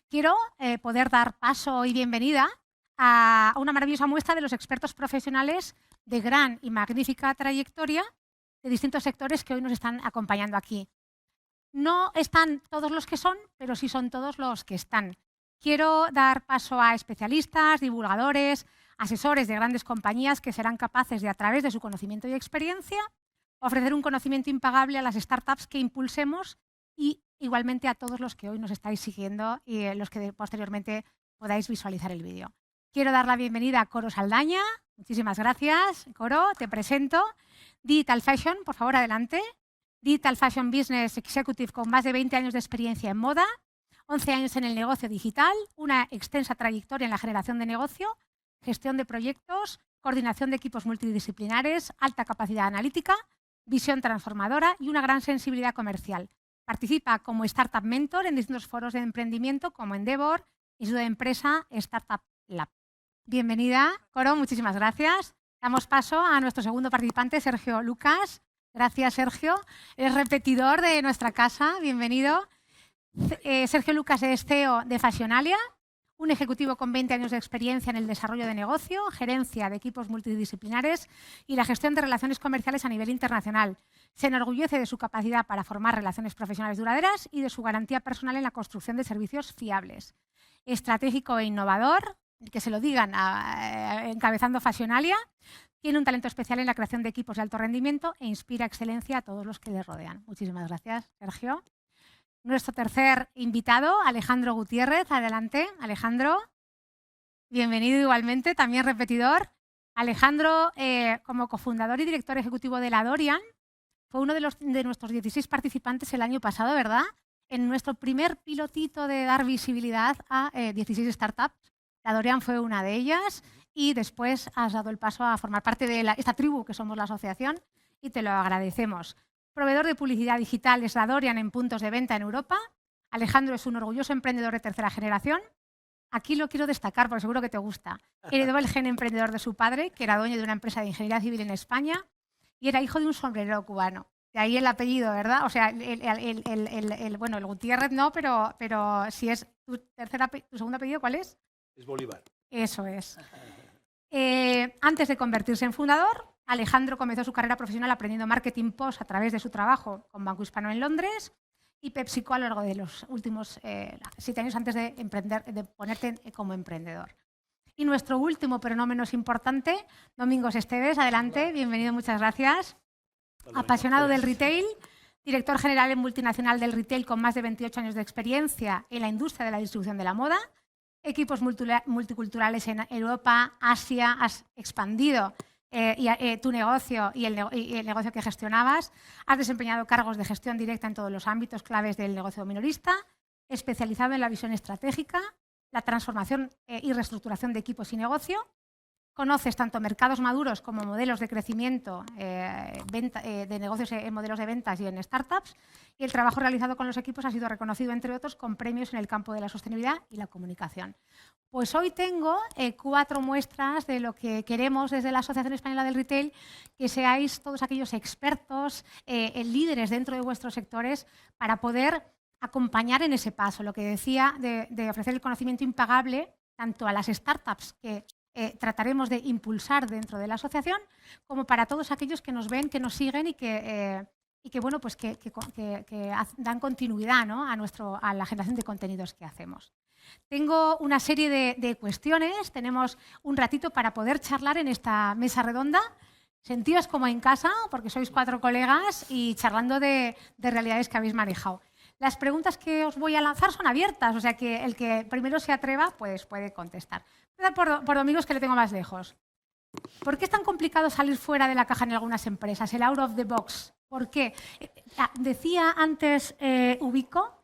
Quiero poder dar paso y bienvenida a una maravillosa muestra de los expertos profesionales de gran y magnífica trayectoria de distintos sectores que hoy nos están acompañando aquí. No están todos los que son, pero sí son todos los que están. Quiero dar paso a especialistas, divulgadores, asesores de grandes compañías que serán capaces de, a través de su conocimiento y experiencia, ofrecer un conocimiento impagable a las startups que impulsemos y igualmente a todos los que hoy nos estáis siguiendo y los que posteriormente podáis visualizar el vídeo. Quiero dar la bienvenida a Coro Saldaña. Muchísimas gracias, Coro. Te presento. Digital Fashion, por favor, adelante. Digital Fashion Business Executive con más de 20 años de experiencia en moda, 11 años en el negocio digital, una extensa trayectoria en la generación de negocio, gestión de proyectos, coordinación de equipos multidisciplinares, alta capacidad analítica, visión transformadora y una gran sensibilidad comercial. Participa como Startup Mentor en distintos foros de emprendimiento como Endeavor y su empresa Startup Lab. Bienvenida, Coro, muchísimas gracias. Damos paso a nuestro segundo participante, Sergio Lucas. Gracias, Sergio. Es repetidor de nuestra casa. Bienvenido. Sergio Lucas es CEO de Fashionalia, un ejecutivo con 20 años de experiencia en el desarrollo de negocio, gerencia de equipos multidisciplinares y la gestión de relaciones comerciales a nivel internacional. Se enorgullece de su capacidad para formar relaciones profesionales duraderas y de su garantía personal en la construcción de servicios fiables. Estratégico e innovador, que se lo digan encabezando Fashionalia, tiene un talento especial en la creación de equipos de alto rendimiento e inspira excelencia a todos los que le rodean. Muchísimas gracias, Sergio. Nuestro tercer invitado, Alejandro Gutiérrez. Adelante, Alejandro. Bienvenido igualmente, también repetidor. Alejandro, como cofundador y director ejecutivo de la Dorian, fue uno de nuestros 16 participantes el año pasado, ¿verdad? En nuestro primer pilotito de dar visibilidad a 16 startups. La Dorian fue una de ellas y después has dado el paso a formar parte de esta tribu que somos la asociación y te lo agradecemos. Proveedor de publicidad digital es la Dorian en puntos de venta en Europa. Alejandro es un orgulloso emprendedor de tercera generación. Aquí lo quiero destacar porque seguro que te gusta. Heredó el gen emprendedor de su padre, que era dueño de una empresa de ingeniería civil en España y era hijo de un sombrerero cubano. De ahí el apellido, ¿verdad? O sea, el Gutiérrez no, pero si es tu segundo apellido, ¿cuál es? Es Bolívar. Eso es. Antes de convertirse en fundador, Alejandro comenzó su carrera profesional aprendiendo marketing post a través de su trabajo con Banco Hispano en Londres y PepsiCo a lo largo de los últimos 7 años antes de ponerte como emprendedor. Y nuestro último, pero no menos importante, Domingos Esteves. Adelante, bienvenido, muchas gracias. Apasionado del retail, director general en multinacional del retail con más de 28 años de experiencia en la industria de la distribución de la moda, equipos multiculturales en Europa, Asia, has expandido tu negocio y el negocio que gestionabas, has desempeñado cargos de gestión directa en todos los ámbitos claves del negocio minorista, especializado en la visión estratégica, la transformación y reestructuración de equipos y negocio. Conoces tanto mercados maduros como modelos de crecimiento de negocios en modelos de ventas y en startups. Y el trabajo realizado con los equipos ha sido reconocido, entre otros, con premios en el campo de la sostenibilidad y la comunicación. Pues hoy tengo 4 muestras de lo que queremos desde la Asociación Española del Retail, que seáis todos aquellos expertos, líderes dentro de vuestros sectores, para poder acompañar en ese paso. Lo que decía de ofrecer el conocimiento impagable tanto a las startups que trataremos de impulsar dentro de la asociación, como para todos aquellos que nos ven, que nos siguen y que bueno, pues que dan continuidad, ¿no?, a la generación de contenidos que hacemos. Tengo una serie de cuestiones, tenemos un ratito para poder charlar en esta mesa redonda. Sentíos como en casa, porque sois 4 colegas y charlando de realidades que habéis manejado. Las preguntas que os voy a lanzar son abiertas, o sea que el que primero se atreva pues puede contestar. Voy a empezar por Domingos, que le tengo más lejos. ¿Por qué es tan complicado salir fuera de la caja en algunas empresas, el out of the box? ¿Por qué? Decía antes Ubico,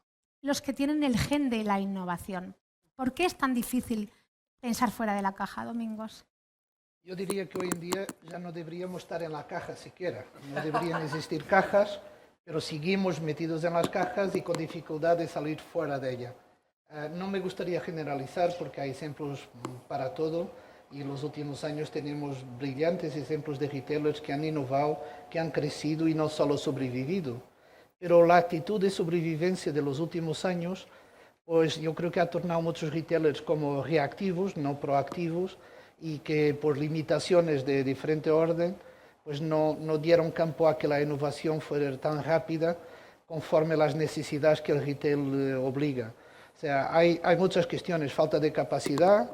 los que tienen el gen de la innovación. ¿Por qué es tan difícil pensar fuera de la caja, Domingos? Yo diría que hoy en día ya no deberíamos estar en la caja siquiera. No deberían existir cajas, pero seguimos metidos en las cajas y con dificultad de salir fuera de ella. No me gustaría generalizar porque hay ejemplos para todo y en los últimos años tenemos brillantes ejemplos de retailers que han innovado, que han crecido y no solo sobrevivido. Pero la actitud de sobrevivencia de los últimos años pues yo creo que ha tornado muchos retailers como reactivos, no proactivos, y que por limitaciones de diferente orden, pues no dieron campo a que la innovación fuera tan rápida conforme las necesidades que el retail obliga. O sea, hay muchas cuestiones, falta de capacidad,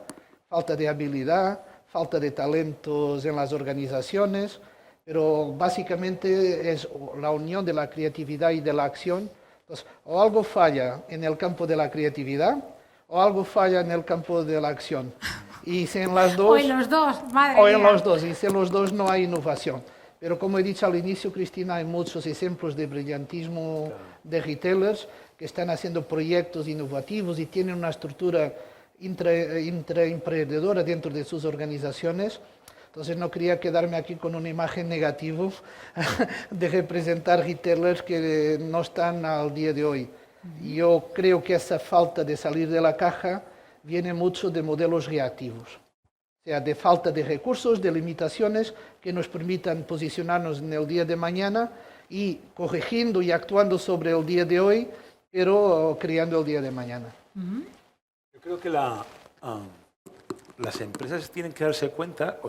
falta de habilidad, falta de talentos en las organizaciones, pero básicamente es la unión de la creatividad y de la acción. Entonces, o algo falla en el campo de la creatividad o algo falla en el campo de la acción. Y si en las dos, o en los dos, madre o en mía. los dos, y si en los dos no hay innovación. Pero como he dicho al inicio, Cristina, hay muchos ejemplos de brillantismo de retailers que están haciendo proyectos innovativos y tienen una estructura intraemprendedora dentro de sus organizaciones. Entonces no quería quedarme aquí con una imagen negativa de representar retailers que no están al día de hoy. Yo creo que esa falta de salir de la caja viene mucho de modelos reactivos. O sea, de falta de recursos, de limitaciones que nos permitan posicionarnos en el día de mañana y corrigiendo y actuando sobre el día de hoy, pero creando el día de mañana. Yo creo que las empresas tienen que darse cuenta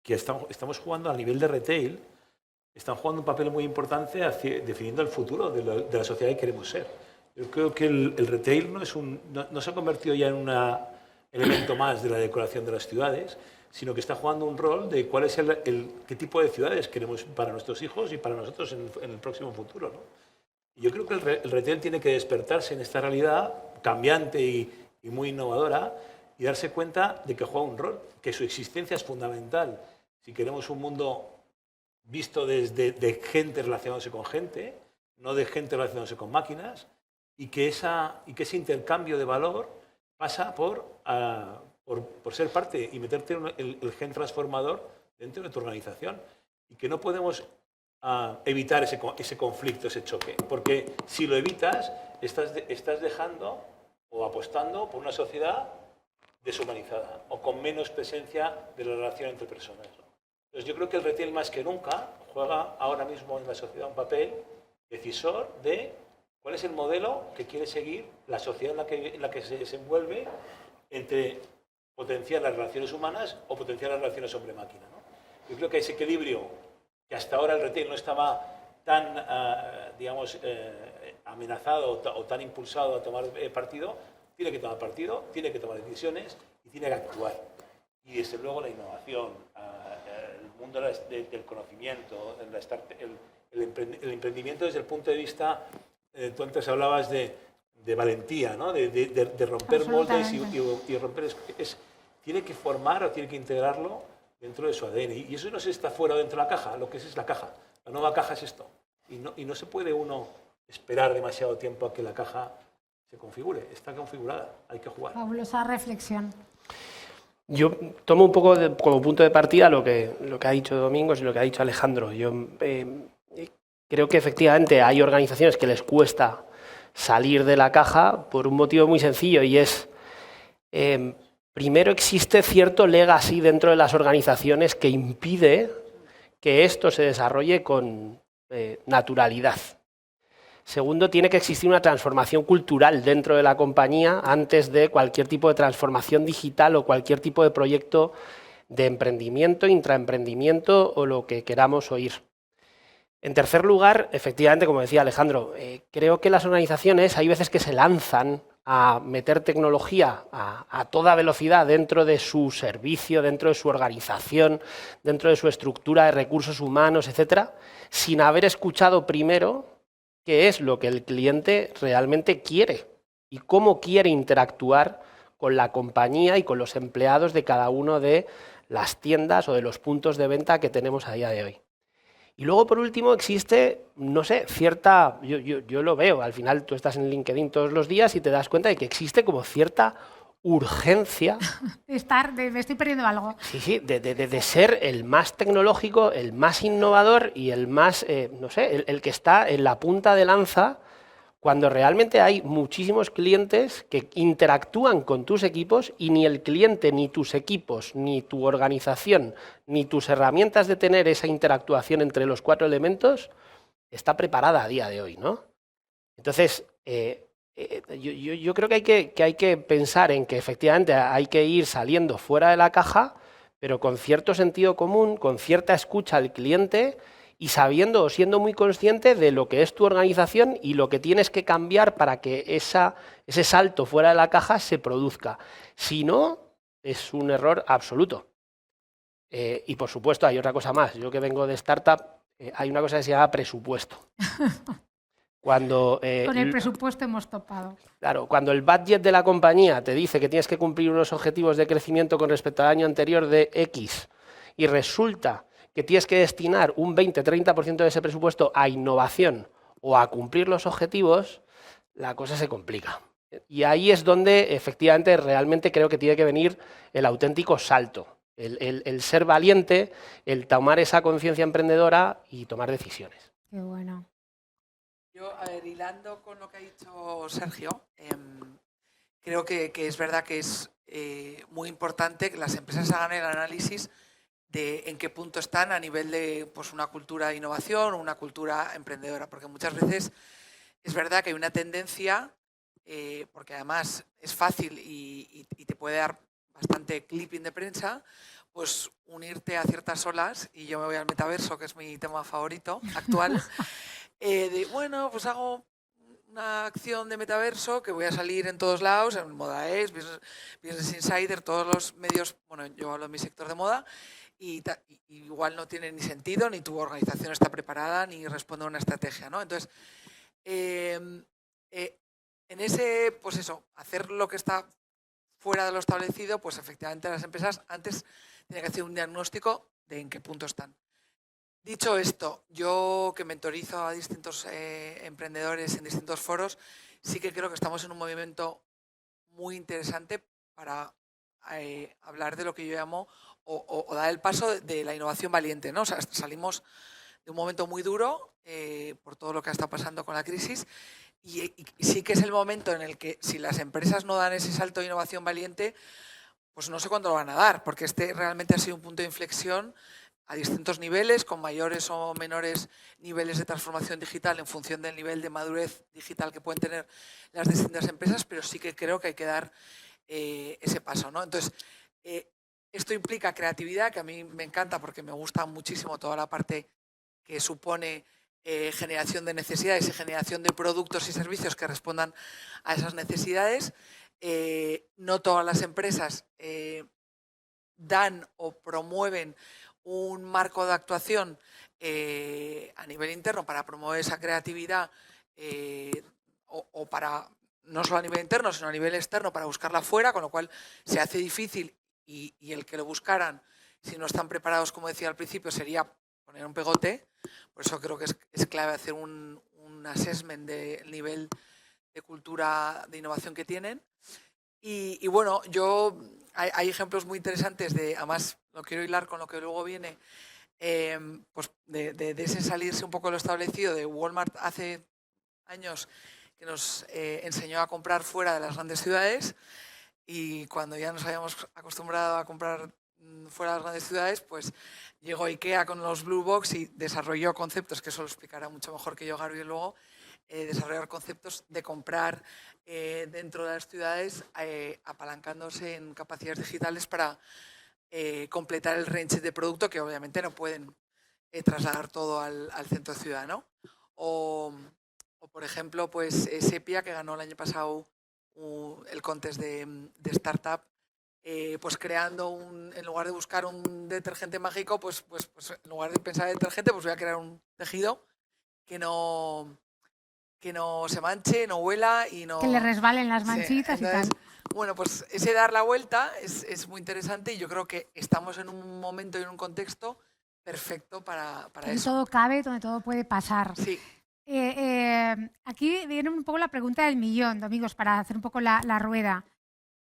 que estamos jugando a nivel de retail, están jugando un papel muy importante definiendo el futuro de la sociedad que queremos ser. Yo creo que el retail no se ha convertido ya en un elemento más de la decoración de las ciudades, sino que está jugando un rol de cuál es qué tipo de ciudades queremos para nuestros hijos y para nosotros en el próximo futuro, ¿no? Y yo creo que el retail tiene que despertarse en esta realidad cambiante y muy innovadora y darse cuenta de que juega un rol, que su existencia es fundamental. Si queremos un mundo visto desde de gente relacionándose con gente, no de gente relacionándose con máquinas, y que ese intercambio de valor pasa por ser parte y meterte el gen transformador dentro de tu organización. Y que no podemos evitar ese conflicto, ese choque. Porque si lo evitas, estás dejando o apostando por una sociedad deshumanizada o con menos presencia de la relación entre personas, ¿no? Entonces yo creo que el retail más que nunca juega ahora mismo en la sociedad un papel decisor de cuál es el modelo que quiere seguir la sociedad en la que se desenvuelve entre potenciar las relaciones humanas o potenciar las relaciones hombre-máquina, ¿no? Yo creo que ese equilibrio que hasta ahora el retail no estaba tan, amenazado o tan impulsado a tomar partido, tiene que tomar partido, tiene que tomar decisiones y tiene que actuar. Y desde luego la innovación, el mundo del conocimiento, el emprendimiento desde el punto de vista, tú antes hablabas de valentía, ¿no? de romper moldes y romper... tiene que formar o tiene que integrarlo dentro de su ADN. Y eso no se está fuera o dentro de la caja, lo que es la caja. La nueva caja es esto. Y no se puede uno esperar demasiado tiempo a que la caja se configure. Está configurada, hay que jugar. Fabulosa reflexión. Yo tomo un poco como punto de partida lo que ha dicho Domingos y lo que ha dicho Alejandro. Yo creo que efectivamente hay organizaciones que les cuesta salir de la caja por un motivo muy sencillo y es... primero, existe cierto legacy dentro de las organizaciones que impide que esto se desarrolle con naturalidad. Segundo, tiene que existir una transformación cultural dentro de la compañía antes de cualquier tipo de transformación digital o cualquier tipo de proyecto de emprendimiento, intraemprendimiento o lo que queramos oír. En tercer lugar, efectivamente, como decía Alejandro, creo que las organizaciones hay veces que se lanzan a meter tecnología a toda velocidad dentro de su servicio, dentro de su organización, dentro de su estructura de recursos humanos, etcétera, sin haber escuchado primero qué es lo que el cliente realmente quiere y cómo quiere interactuar con la compañía y con los empleados de cada uno de las tiendas o de los puntos de venta que tenemos a día de hoy. Y luego, por último, existe, no sé, cierta... Yo lo veo, al final tú estás en LinkedIn todos los días y te das cuenta de que existe como cierta urgencia... Me estoy perdiendo algo. Sí, de ser el más tecnológico, el más innovador y el más, no sé, el que está en la punta de lanza, cuando realmente hay muchísimos clientes que interactúan con tus equipos y ni el cliente, ni tus equipos, ni tu organización, ni tus herramientas de tener esa interactuación entre los cuatro elementos está preparada a día de hoy, ¿no? Entonces, Yo creo que hay que pensar en que efectivamente hay que ir saliendo fuera de la caja, pero con cierto sentido común, con cierta escucha al cliente y sabiendo o siendo muy consciente de lo que es tu organización y lo que tienes que cambiar para que ese salto fuera de la caja se produzca. Si no, es un error absoluto. Y por supuesto hay otra cosa más. Yo que vengo de startup, hay una cosa que se llama presupuesto. Cuando, Con el presupuesto hemos topado. Claro, cuando el budget de la compañía te dice que tienes que cumplir unos objetivos de crecimiento con respecto al año anterior de X y resulta que tienes que destinar un 20-30% de ese presupuesto a innovación o a cumplir los objetivos, la cosa se complica. Y ahí es donde efectivamente realmente creo que tiene que venir el auténtico salto, el ser valiente, el tomar esa conciencia emprendedora y tomar decisiones. Qué bueno. Yo, a ver, hilando con lo que ha dicho Sergio, creo que es verdad que es muy importante que las empresas hagan el análisis de en qué punto están a nivel de pues, una cultura de innovación o una cultura emprendedora, porque muchas veces es verdad que hay una tendencia, porque además es fácil y te puede dar bastante clipping de prensa, pues unirte a ciertas olas, y yo me voy al metaverso, que es mi tema favorito actual, bueno, pues hago una acción de metaverso que voy a salir en todos lados, en Modaes, Business Insider, todos los medios, bueno, yo hablo de mi sector de moda, y igual no tiene ni sentido, ni tu organización está preparada, ni responde a una estrategia, ¿no? Entonces, en ese, pues eso, hacer lo que está fuera de lo establecido, pues efectivamente las empresas antes tienen que hacer un diagnóstico de en qué punto están. Dicho esto, yo que mentorizo a distintos emprendedores en distintos foros, sí que creo que estamos en un movimiento muy interesante para hablar de lo que yo llamo o dar el paso de la innovación valiente, ¿no? O sea, salimos de un momento muy duro por todo lo que está pasando con la crisis y sí que es el momento en el que si las empresas no dan ese salto de innovación valiente, pues no sé cuándo lo van a dar, porque este realmente ha sido un punto de inflexión a distintos niveles, con mayores o menores niveles de transformación digital en función del nivel de madurez digital que pueden tener las distintas empresas, pero sí que creo que hay que dar ese paso, ¿no? Entonces, esto implica creatividad, que a mí me encanta porque me gusta muchísimo toda la parte que supone generación de necesidades y generación de productos y servicios que respondan a esas necesidades. No todas las empresas dan o promueven un marco de actuación a nivel interno para promover esa creatividad o para, no solo a nivel interno, sino a nivel externo para buscarla fuera, con lo cual se hace difícil y el que lo buscaran, si no están preparados, como decía al principio, sería poner un pegote. Por eso creo que es clave hacer un assessment del nivel de cultura de innovación que tienen. Y bueno, hay ejemplos muy interesantes de, además lo quiero hilar con lo que luego viene, pues de ese salirse un poco de lo establecido de Walmart hace años, que nos enseñó a comprar fuera de las grandes ciudades, y cuando ya nos habíamos acostumbrado a comprar fuera de las grandes ciudades, pues llegó IKEA con los Blue Box y desarrolló conceptos, que eso lo explicará mucho mejor que yo Gabriel luego, desarrollar conceptos de comprar dentro de las ciudades, apalancándose en capacidades digitales para completar el range de producto que obviamente no pueden trasladar todo al centro de ciudad, ¿no? O por ejemplo, pues Sepia, que ganó el año pasado el contest de startup, pues creando en lugar de buscar un detergente mágico, pues en lugar de pensar en detergente, pues voy a crear un tejido que no se manche, no huela y no... Que le resbalen las manchitas, sí, entonces, y tal. Bueno, pues ese dar la vuelta es muy interesante, y yo creo que estamos en un momento y en un contexto perfecto para eso. Donde todo cabe, donde todo puede pasar. Sí. Aquí viene un poco la pregunta del millón, Domingos, para hacer un poco la rueda.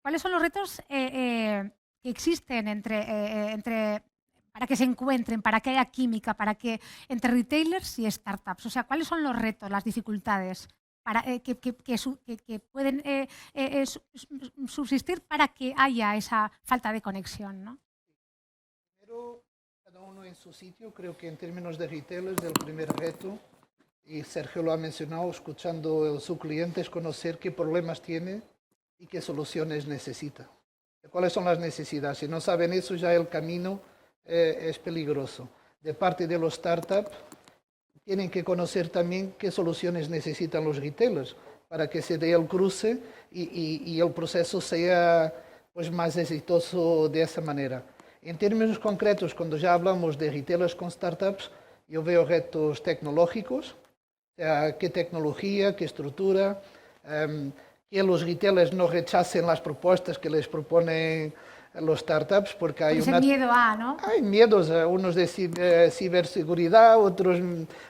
¿Cuáles son los retos que existen para que se encuentren, para que haya química, para que entre retailers y startups? O sea, ¿cuáles son los retos, las dificultades que pueden subsistir para que haya esa falta de conexión, ¿no? Primero, cada uno en su sitio. Creo que en términos de retailers, el primer reto y Sergio lo ha mencionado, escuchando a su cliente es conocer qué problemas tiene y qué soluciones necesita. ¿Cuáles son las necesidades? Si no saben eso, ya el camino es peligroso. De parte de los startups, tienen que conocer también qué soluciones necesitan los retailers para que se dé el cruce y el proceso sea pues, más exitoso de esa manera. En términos concretos, cuando ya hablamos de retailers con startups, yo veo retos tecnológicos, o sea, qué tecnología, qué estructura, que los retailers no rechacen las propuestas que les proponen los startups, porque hay ese miedo a, ¿no? hay miedos, unos de ciberseguridad, otros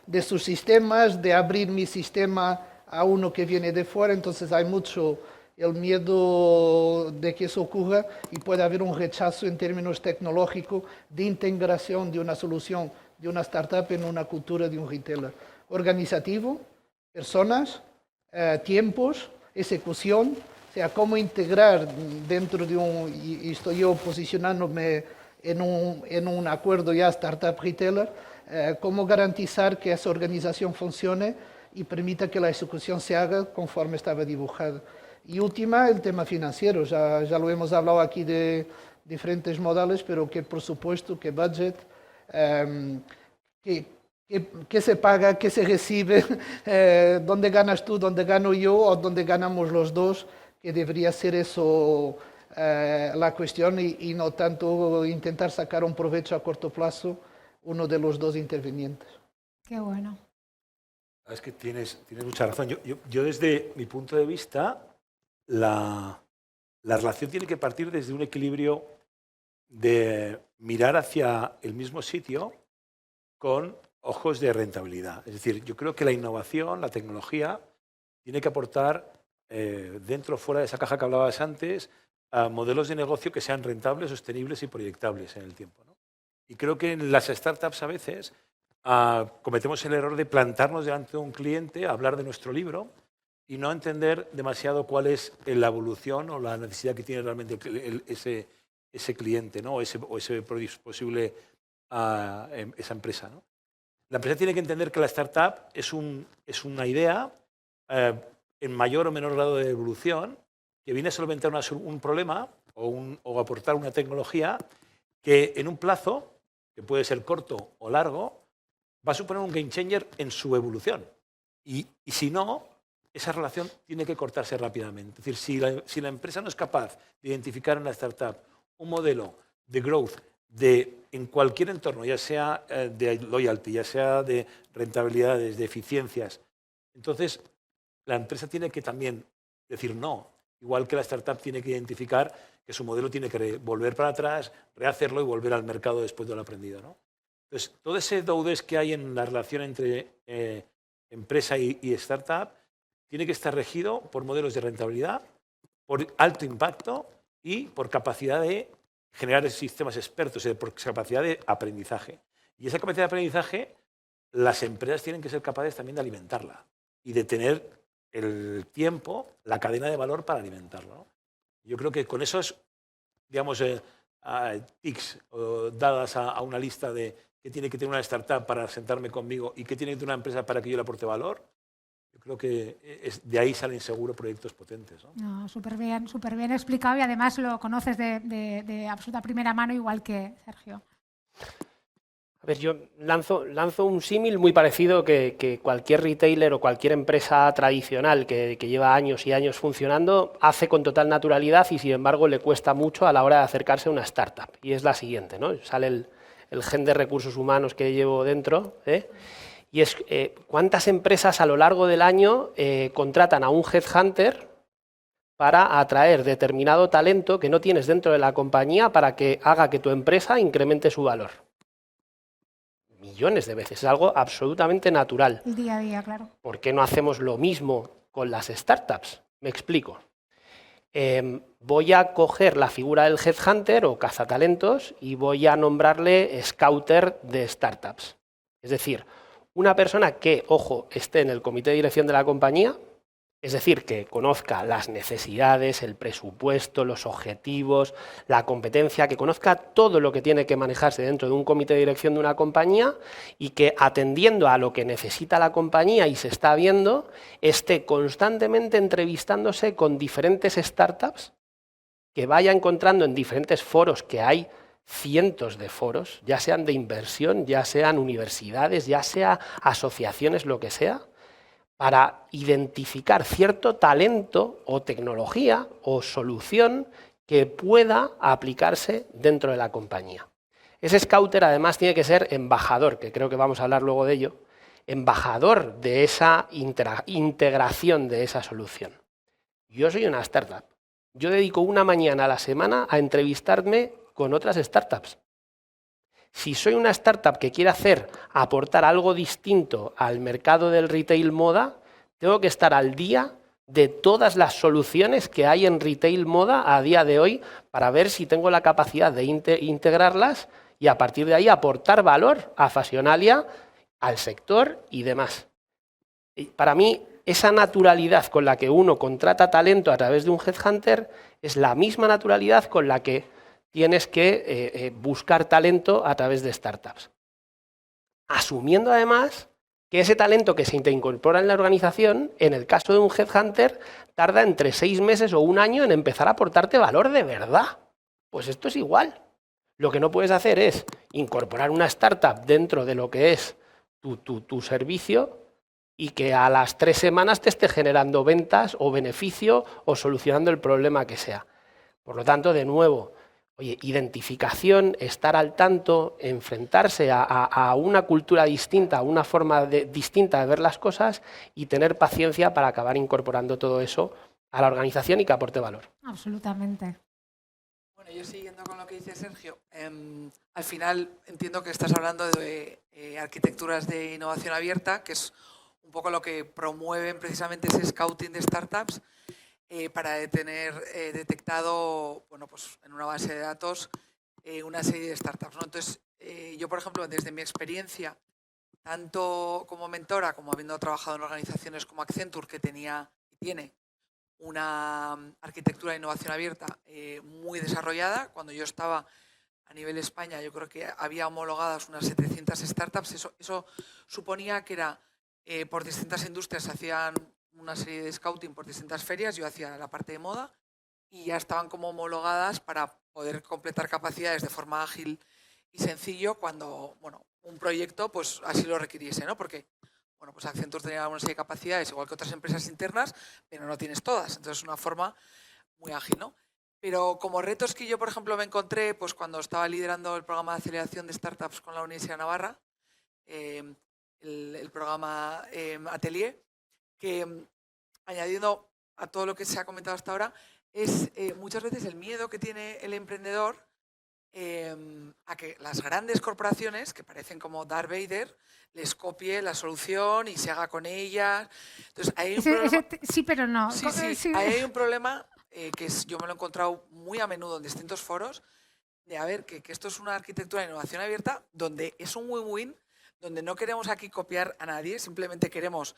de sus sistemas, de abrir mi sistema a uno que viene de fuera, entonces hay mucho el miedo de que eso ocurra y puede haber un rechazo en términos tecnológicos de integración de una solución de una startup en una cultura de un retailer. Organizativo, personas, tiempos, ejecución, o sea, cómo integrar dentro de y estoy yo posicionándome en un acuerdo ya startup-retailer, cómo garantizar que esa organización funcione y permita que la ejecución se haga conforme estaba dibujada. Y última, el tema financiero. Ya lo hemos hablado aquí de diferentes modales, pero que por supuesto, que budget, qué se paga, qué se recibe, dónde ganas tú, dónde gano yo o dónde ganamos los dos, que debería ser eso la cuestión y no tanto intentar sacar un provecho a corto plazo uno de los dos intervinientes. Qué bueno. Es que tienes mucha razón. Yo desde mi punto de vista, la relación tiene que partir desde un equilibrio de mirar hacia el mismo sitio con ojos de rentabilidad. Es decir, yo creo que la innovación, la tecnología, tiene que aportar dentro o fuera de esa caja que hablabas antes a modelos de negocio que sean rentables, sostenibles y proyectables en el tiempo, ¿no? Y creo que en las startups a veces cometemos el error de plantarnos delante de un cliente, hablar de nuestro libro y no entender demasiado cuál es la evolución o la necesidad que tiene realmente ese cliente, ¿no? o ese posible esa empresa, ¿no? La empresa tiene que entender que la startup es una idea en mayor o menor grado de evolución que viene a solventar un problema o aportar una tecnología que en un plazo, que puede ser corto o largo, va a suponer un game changer en su evolución. Y si no, esa relación tiene que cortarse rápidamente. Es decir, si la empresa no es capaz de identificar en la startup un modelo de growth en cualquier entorno, ya sea de loyalty, ya sea de rentabilidades, de eficiencias, entonces la empresa tiene que también decir no, igual que la startup tiene que identificar que su modelo tiene que volver para atrás, rehacerlo y volver al mercado después de lo aprendido, ¿no? Entonces, todo ese doudés que hay en la relación entre empresa y startup tiene que estar regido por modelos de rentabilidad, por alto impacto y por capacidad de generar sistemas expertos, por capacidad de aprendizaje. Y esa capacidad de aprendizaje, las empresas tienen que ser capaces también de alimentarla y de tener el tiempo, la cadena de valor para alimentarlo, ¿no? Yo creo que con esos, digamos, tics dadas a una lista de qué tiene que tener una startup para sentarme conmigo y qué tiene que tener una empresa para que yo le aporte valor, yo creo que de ahí salen seguro proyectos potentes, ¿no? No, súper bien explicado y además lo conoces de absoluta primera mano, igual que Sergio. A ver, yo lanzo un símil muy parecido que cualquier retailer o cualquier empresa tradicional que lleva años y años funcionando hace con total naturalidad y sin embargo le cuesta mucho a la hora de acercarse a una startup. Y es la siguiente, ¿no? Sale el gen de recursos humanos que llevo dentro, y es cuántas empresas a lo largo del año contratan a un headhunter para atraer determinado talento que no tienes dentro de la compañía para que haga que tu empresa incremente su valor. Millones de veces, es algo absolutamente natural. El día a día, claro. ¿Por qué no hacemos lo mismo con las startups? Me explico. Voy a coger la figura del headhunter o cazatalentos y voy a nombrarle scouter de startups. Es decir, una persona que, ojo, esté en el comité de dirección de la compañía, Es decir, que conozca las necesidades, el presupuesto, los objetivos, la competencia, que conozca todo lo que tiene que manejarse dentro de un comité de dirección de una compañía y que, atendiendo a lo que necesita la compañía y se está viendo, esté constantemente entrevistándose con diferentes startups, que vaya encontrando en diferentes foros, que hay cientos de foros, ya sean de inversión, ya sean universidades, ya sea asociaciones, lo que sea, para identificar cierto talento o tecnología o solución que pueda aplicarse dentro de la compañía. Ese scouter además tiene que ser embajador, que creo que vamos a hablar luego de ello, embajador de esa integración de esa solución. Yo soy una startup. Yo dedico una mañana a la semana a entrevistarme con otras startups. Si soy una startup que quiere aportar algo distinto al mercado del retail moda, tengo que estar al día de todas las soluciones que hay en retail moda a día de hoy para ver si tengo la capacidad de integrarlas y a partir de ahí aportar valor a Fashionalia, al sector y demás. Y para mí, esa naturalidad con la que uno contrata talento a través de un headhunter es la misma naturalidad con la que tienes que buscar talento a través de startups. Asumiendo además que ese talento que se te incorpora en la organización, en el caso de un headhunter, tarda entre 6 meses o 1 año en empezar a aportarte valor de verdad. Pues esto es igual. Lo que no puedes hacer es incorporar una startup dentro de lo que es tu servicio y que a las 3 semanas te esté generando ventas o beneficio o solucionando el problema que sea. Por lo tanto, de nuevo, oye, identificación, estar al tanto, enfrentarse a una cultura distinta, a una forma distinta de ver las cosas y tener paciencia para acabar incorporando todo eso a la organización y que aporte valor. Absolutamente. Bueno, yo siguiendo con lo que dice Sergio, al final entiendo que estás hablando de arquitecturas de innovación abierta, que es un poco lo que promueven precisamente ese scouting de startups, para tener detectado, bueno, pues en una base de datos una serie de startups, ¿no? Entonces, yo, por ejemplo, desde mi experiencia, tanto como mentora como habiendo trabajado en organizaciones como Accenture, que tenía y tiene una arquitectura de innovación abierta muy desarrollada, cuando yo estaba a nivel España, yo creo que había homologadas unas 700 startups, eso suponía que era por distintas industrias, hacían una serie de scouting por distintas ferias, yo hacía la parte de moda y ya estaban como homologadas para poder completar capacidades de forma ágil y sencillo cuando, bueno, un proyecto pues así lo requiriese, ¿no? Porque, bueno, pues Accenture tenía una serie de capacidades igual que otras empresas internas, pero no tienes todas, entonces es una forma muy ágil, ¿no? Pero como retos que yo, por ejemplo, me encontré pues cuando estaba liderando el programa de aceleración de startups con la Universidad de Navarra, el programa Atelier, que añadiendo a todo lo que se ha comentado hasta ahora, es muchas veces el miedo que tiene el emprendedor a que las grandes corporaciones, que parecen como Darth Vader, les copie la solución y se haga con ellas. Entonces, hay un problema, sí, pero no. Sí. Hay un problema que yo me lo he encontrado muy a menudo en distintos foros, de a ver, que esto es una arquitectura de innovación abierta donde es un win-win, donde no queremos aquí copiar a nadie, simplemente queremos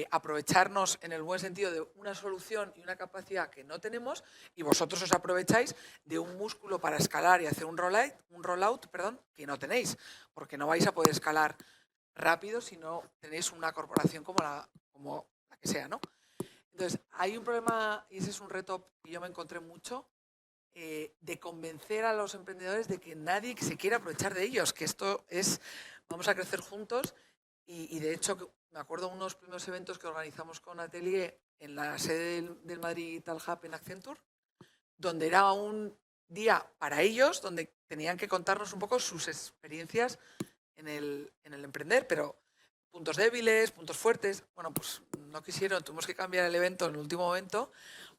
aprovecharnos en el buen sentido de una solución y una capacidad que no tenemos y vosotros os aprovecháis de un músculo para escalar y hacer un rollout, que no tenéis, porque no vais a poder escalar rápido si no tenéis una corporación como la que sea, ¿no? Entonces, hay un problema, y ese es un reto que yo me encontré mucho, de convencer a los emprendedores de que nadie se quiera aprovechar de ellos, que esto es, vamos a crecer juntos y de hecho me acuerdo de unos primeros eventos que organizamos con Atelier en la sede del Madrid Tal Hub en Accenture, donde era un día para ellos, donde tenían que contarnos un poco sus experiencias en el emprender, pero puntos débiles, puntos fuertes, bueno, pues no quisieron, tuvimos que cambiar el evento en el último momento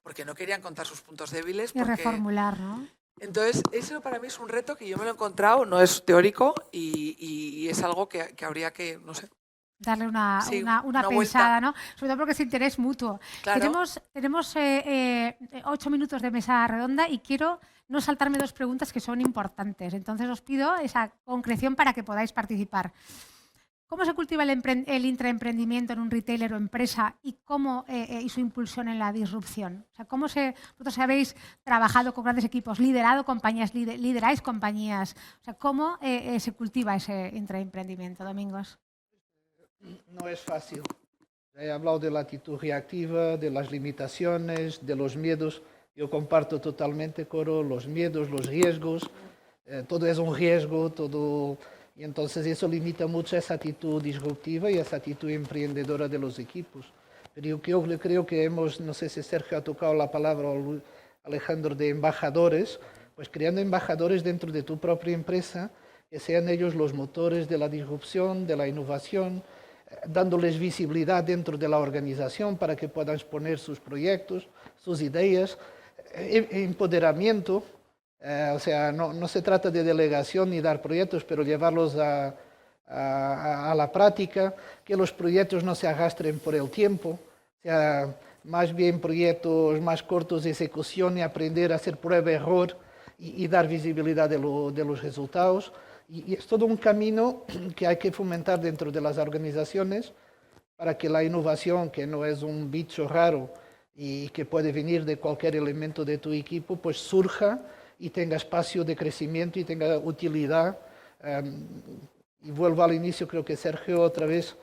porque no querían contar sus puntos débiles. Y reformular, ¿no? Entonces, eso para mí es un reto que yo me lo he encontrado, no es teórico y es algo que habría que, no sé. Darle una pensada, vuelta, ¿no? Sobre todo porque es interés mutuo. Claro. Tenemos 8 minutos de mesa redonda y quiero no saltarme 2 preguntas que son importantes. Entonces os pido esa concreción para que podáis participar. ¿Cómo se cultiva el intraemprendimiento en un retailer o empresa y cómo y su impulsión en la disrupción? O sea, vosotros habéis trabajado con grandes equipos, liderado compañías, lideráis compañías. O sea, ¿cómo se cultiva ese intraemprendimiento, Domingos? No es fácil. He hablado de la actitud reactiva, de las limitaciones, de los miedos. Yo comparto totalmente, Coro, los miedos, los riesgos. Todo es un riesgo, todo... Y entonces eso limita mucho esa actitud disruptiva y esa actitud emprendedora de los equipos. Pero yo creo que hemos, no sé si Sergio ha tocado la palabra, o Alejandro, de embajadores, pues creando embajadores dentro de tu propia empresa, que sean ellos los motores de la disrupción, de la innovación, dándoles visibilidad dentro de la organización para que puedan exponer sus proyectos, sus ideas, empoderamiento. O sea, no se trata de delegación ni dar proyectos, pero llevarlos a la práctica, que los proyectos no se arrastren por el tiempo, o sea, más bien proyectos más cortos de ejecución y aprender a hacer prueba-error y dar visibilidad de los resultados. Y es todo un camino que hay que fomentar dentro de las organizaciones para que la innovación, que no es un bicho raro y que puede venir de cualquier elemento de tu equipo, pues surja y tenga espacio de crecimiento y tenga utilidad. Y vuelvo al inicio, creo que Sergio otra vez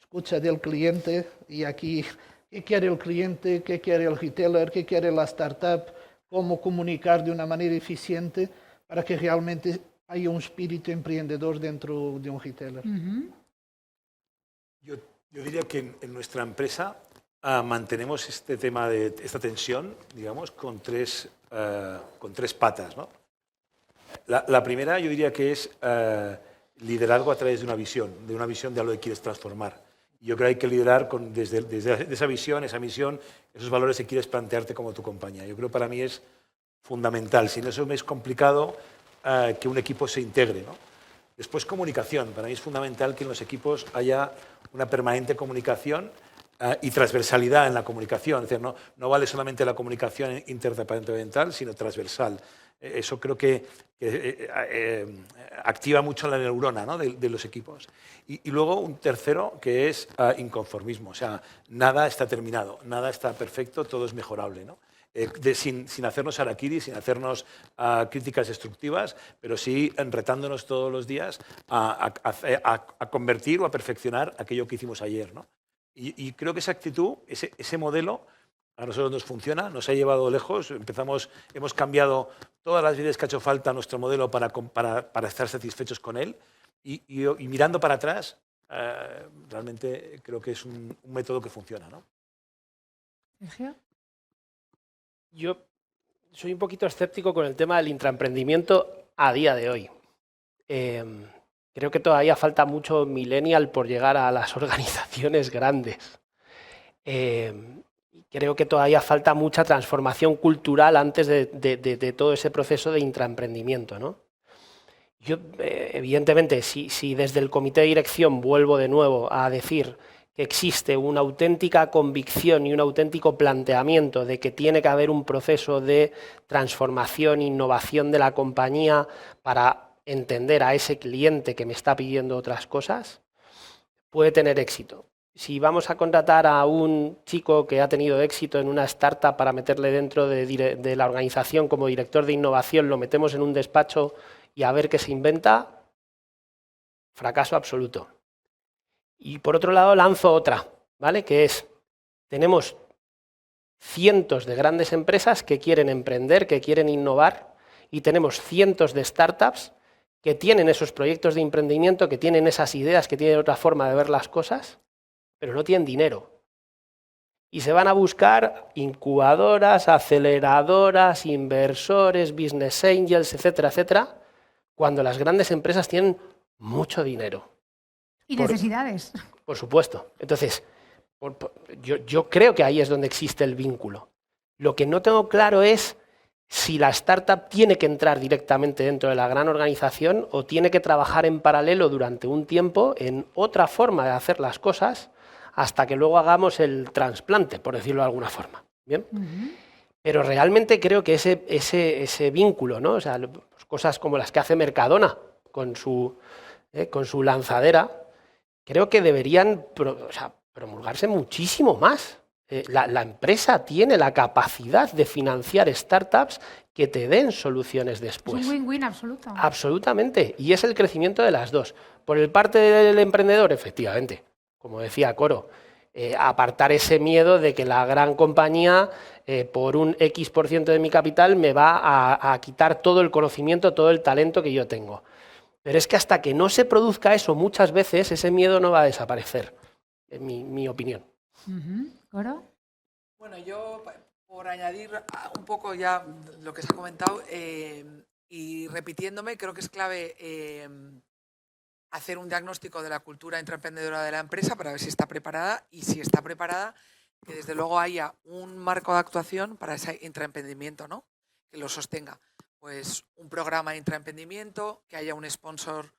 escucha del cliente y aquí, ¿qué quiere el cliente? ¿Qué quiere el retailer? ¿Qué quiere la startup? ¿Cómo comunicar de una manera eficiente para que realmente haya un espíritu emprendedor dentro de un retailer? Yo diría que en nuestra empresa mantenemos este tema de esta tensión, digamos, con tres patas, ¿no? La primera yo diría que es liderazgo a través de una visión de algo que quieres transformar. Yo creo que hay que liderar desde esa visión, esa misión, esos valores que quieres plantearte como tu compañía. Yo creo que para mí es fundamental. Sin eso es complicado que un equipo se integre, ¿no? Después, comunicación. Para mí es fundamental que en los equipos haya una permanente comunicación y transversalidad en la comunicación. Es decir, no vale solamente la comunicación interdepartamental, sino transversal. Eso creo que activa mucho la neurona, ¿no?, de los equipos. Y luego un tercero, que es inconformismo. O sea, nada está terminado, nada está perfecto, todo es mejorable, ¿no? Sin hacernos harakiri, sin hacernos críticas destructivas, pero sí retándonos todos los días a convertir o a perfeccionar aquello que hicimos ayer, ¿no? Y creo que esa actitud, ese modelo, a nosotros nos funciona, nos ha llevado lejos. Hemos cambiado todas las veces que ha hecho falta nuestro modelo para estar satisfechos con él. Y mirando para atrás, realmente creo que es un método que funciona, ¿no? Sergio. Yo soy un poquito escéptico con el tema del intraemprendimiento a día de hoy. Creo que todavía falta mucho millennial por llegar a las organizaciones grandes. Creo que todavía falta mucha transformación cultural antes de todo ese proceso de intraemprendimiento, ¿no? Yo, evidentemente, si desde el comité de dirección vuelvo de nuevo a decir que existe una auténtica convicción y un auténtico planteamiento de que tiene que haber un proceso de transformación e innovación de la compañía para entender a ese cliente que me está pidiendo otras cosas, puede tener éxito. Si vamos a contratar a un chico que ha tenido éxito en una startup para meterle dentro de la organización como director de innovación, lo metemos en un despacho y a ver qué se inventa, fracaso absoluto. Y por otro lado lanzo otra, ¿vale? Que es, tenemos cientos de grandes empresas que quieren emprender, que quieren innovar, y tenemos cientos de startups que tienen esos proyectos de emprendimiento, que tienen esas ideas, que tienen otra forma de ver las cosas, pero no tienen dinero. Y se van a buscar incubadoras, aceleradoras, inversores, business angels, etcétera, etcétera, cuando las grandes empresas tienen mucho dinero. Y necesidades. Por supuesto. Entonces, yo creo que ahí es donde existe el vínculo. Lo que no tengo claro es si la startup tiene que entrar directamente dentro de la gran organización o tiene que trabajar en paralelo durante un tiempo en otra forma de hacer las cosas hasta que luego hagamos el trasplante, por decirlo de alguna forma. ¿Bien? Pero realmente creo que ese vínculo, ¿no? O sea, cosas como las que hace Mercadona con su lanzadera, creo que deberían promulgarse muchísimo más. La empresa tiene la capacidad de financiar startups que te den soluciones después. Es un win-win absoluto. Absolutamente. Y es el crecimiento de las dos. Por el parte del emprendedor, efectivamente, como decía Coro, apartar ese miedo de que la gran compañía, por un X% de mi capital, me va a quitar todo el conocimiento, todo el talento que yo tengo. Pero es que hasta que no se produzca eso, muchas veces ese miedo no va a desaparecer, en mi opinión. ¿Coro? Bueno, yo por añadir un poco ya lo que se ha comentado y repitiéndome, creo que es clave hacer un diagnóstico de la cultura intraemprendedora de la empresa para ver si está preparada y si está preparada, que desde luego haya un marco de actuación para ese intraemprendimiento, ¿no? Que lo sostenga. Pues un programa de intraemprendimiento, que haya un sponsor,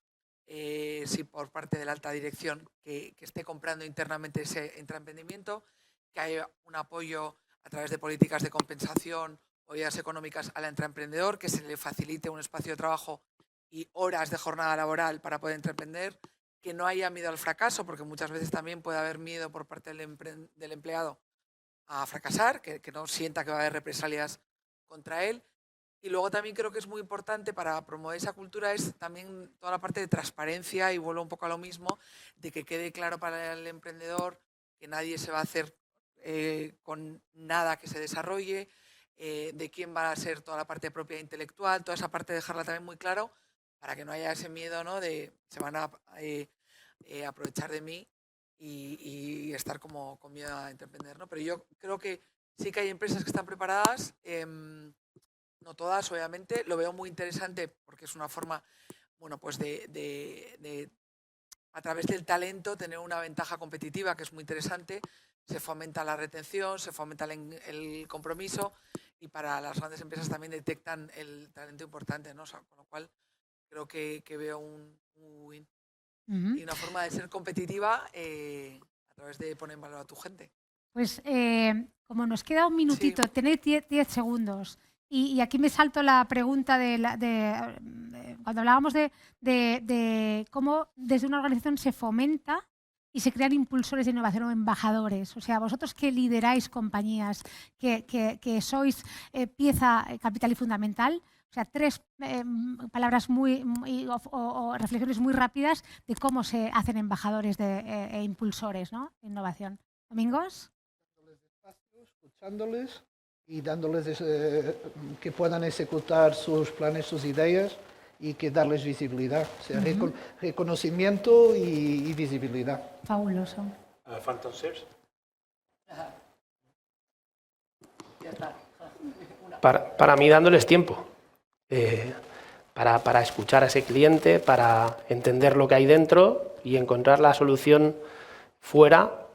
sí, por parte de la alta dirección, que esté comprando internamente ese intraemprendimiento, que haya un apoyo a través de políticas de compensación o ayudas económicas al intraemprendedor, que se le facilite un espacio de trabajo y horas de jornada laboral para poder intraemprender, que no haya miedo al fracaso, porque muchas veces también puede haber miedo por parte del empleado a fracasar, que no sienta que va a haber represalias contra él. Y luego también creo que es muy importante para promover esa cultura es también toda la parte de transparencia, y vuelvo un poco a lo mismo, de que quede claro para el emprendedor que nadie se va a hacer con nada que se desarrolle, de quién va a ser toda la parte de propiedad intelectual, toda esa parte de dejarla también muy claro para que no haya ese miedo, ¿no? De se van a aprovechar de mí y estar como con miedo a emprender, ¿no? Pero yo creo que sí que hay empresas que están preparadas, no todas, obviamente. Lo veo muy interesante porque es una forma, bueno, pues de a través del talento tener una ventaja competitiva que es muy interesante. Se fomenta la retención, se fomenta el compromiso y para las grandes empresas también detectan el talento importante, ¿no? O sea, con lo cual creo que veo un win. Y una forma de ser competitiva a través de poner en valor a tu gente. Pues como nos queda un minutito, Sí. tenéis 10 segundos. Y aquí me salto la pregunta cuando hablábamos de cómo desde una organización se fomenta y se crean impulsores de innovación o embajadores. O sea, vosotros que lideráis compañías, que sois pieza capital y fundamental, o sea, 3 palabras o reflexiones muy rápidas de cómo se hacen embajadores e impulsores, ¿no? de innovación. ¿Domingos? Escuchándoles y dándoles que puedan ejecutar sus planes, sus ideas y que darles visibilidad, o sea, reconocimiento y visibilidad. Fabuloso. Phantom Shares. Ya está. Para mí, dándoles tiempo para escuchar a ese cliente, para entender lo que hay dentro y encontrar la solución fuera,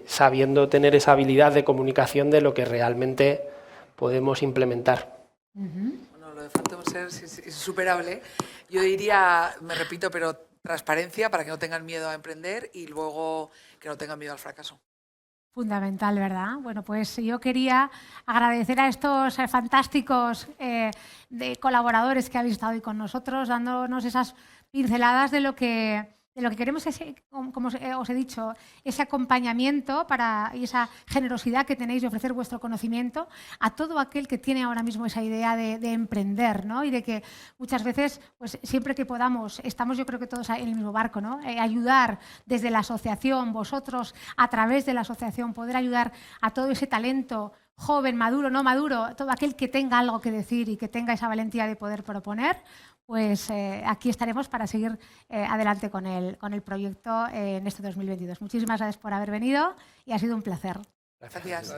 sabiendo tener esa habilidad de comunicación de lo que realmente podemos implementar. Bueno, lo de Phantom Shares es insuperable. Yo diría, me repito, pero transparencia para que no tengan miedo a emprender y luego que no tengan miedo al fracaso. Fundamental, ¿verdad? Bueno, pues yo quería agradecer a estos fantásticos de colaboradores que habéis estado hoy con nosotros, dándonos esas pinceladas de lo que queremos, como os he dicho, ese acompañamiento y esa generosidad que tenéis de ofrecer vuestro conocimiento a todo aquel que tiene ahora mismo esa idea de emprender, ¿no? Y de que muchas veces, pues siempre que podamos, estamos yo creo que todos en el mismo barco, ¿no? Ayudar desde la asociación, vosotros a través de la asociación, poder ayudar a todo ese talento joven, maduro, no maduro, todo aquel que tenga algo que decir y que tenga esa valentía de poder proponer, pues aquí estaremos para seguir adelante con el proyecto en este 2022. Muchísimas gracias por haber venido y ha sido un placer. Gracias.